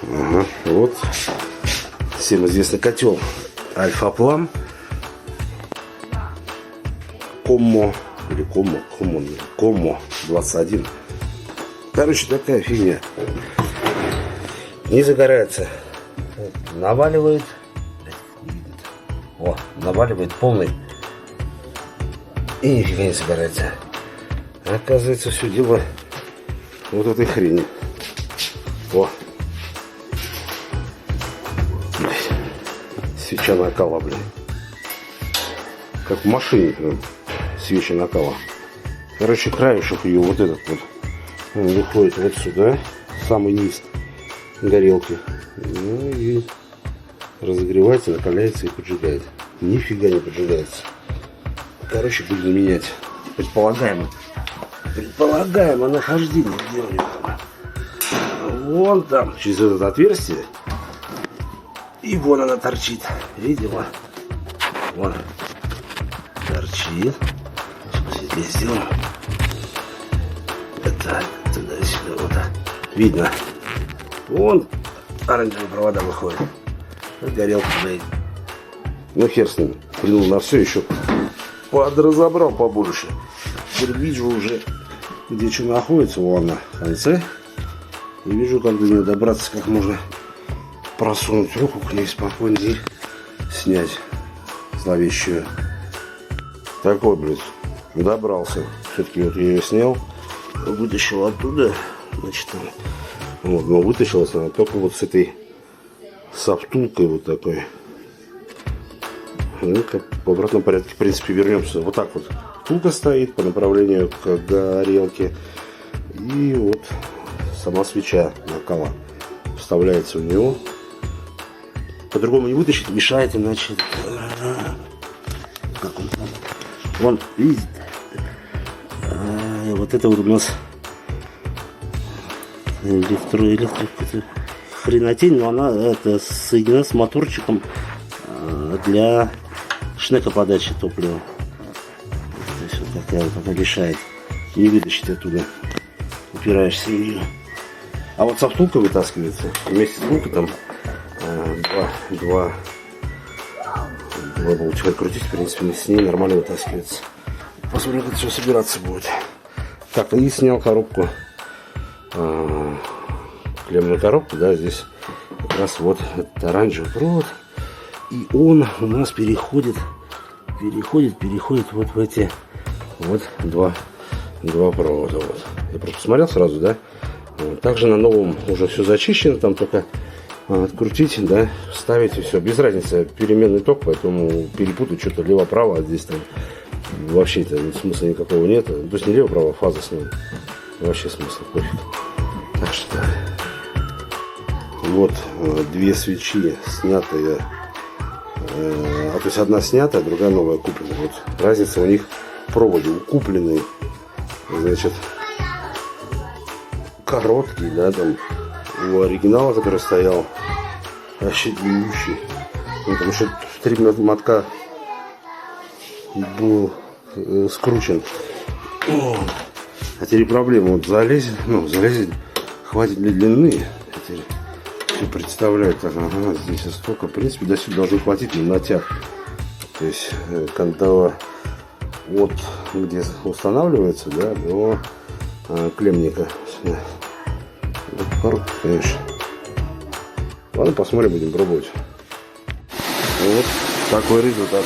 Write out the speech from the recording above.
Ага, вот всем известный котел Альфа-Плам. Коммо или Коммо 21. Короче, такая фигня. Не загорается. Наваливает. О, наваливает полный. И нифига не загорается. Оказывается, все дело вот в этой хрени. О. Свеча накала, блин. Как в машине прям. Свечи накала. Короче, краешек ее вот этот вот. Он выходит вот сюда. Самый низ горелки. Ну и разогревается, накаляется и поджигает. Нифига не поджигается. Короче, будем менять. Предполагаемо нахождение. Где у него там? Вон там, через это отверстие. И вон она торчит. Видела? Вон. Торчит. Здесь сделаем. Вот так. Туда-сюда. Вот так. Видно. Вон оранжевые провода выходят. Горелка стоит. Ну хер с ним. Плюнул на все, еще подразобрал побольше. Теперь вижу уже, где что находится. Вон на конце. И вижу, как до нее добраться, как можно просунуть руку к ней спокойно и снять зловещую. Такой, блядь, добрался. Все-таки вот я ее снял, вытащил оттуда. Значит, вот, но вытащилась она только вот с этой втулкой вот такой. Ну, как в обратном порядке, в принципе, вернемся. Вот так вот втулка стоит по направлению к горелке. И вот сама свеча накала вставляется в него. По-другому не вытащить, мешает, иначе. Как он там? Вон, видите? Вот это вот у нас хренотень, но она это соединена с моторчиком для шнека подачи топлива. То есть вот такая вот она решает. Не вытащить оттуда. Упираешься в нее. А вот со втулкой вытаскивается. Вместе с втулкой там два болтика крутить, в принципе, с ней нормально вытаскивается. Посмотрим, как это все собираться будет. Так, и снял коробку, клемную коробку, да, здесь как раз вот этот оранжевый провод. И он у нас переходит вот в эти вот два провода. Вот. Я просто посмотрел сразу, да. Вот. Также на новом уже все зачищено, там только открутить, да, вставить и все. Без разницы, переменный ток, поэтому перепутать что-то лево-право, а здесь там вообще это смысла никакого нет. То есть не лево-право, а фаза с ним. Вообще смысла пофиг. Так что вот две свечи снятые. То есть одна снятая, другая новая куплена. Вот разница у них в проводе. У купленной, значит, короткий, да, там у оригинала, который стоял, вообще длиннющий. Потому что 3 мотка был скручен. А теперь проблема, вот залезет, хватит ли длины. Теперь все представляют, так, ага, здесь столько, в принципе, до сюда должно хватить на натяг. То есть, когда вот где устанавливается, да, до клемника. Коробка, конечно. Ладно, посмотрим, будем пробовать. Вот такой результат.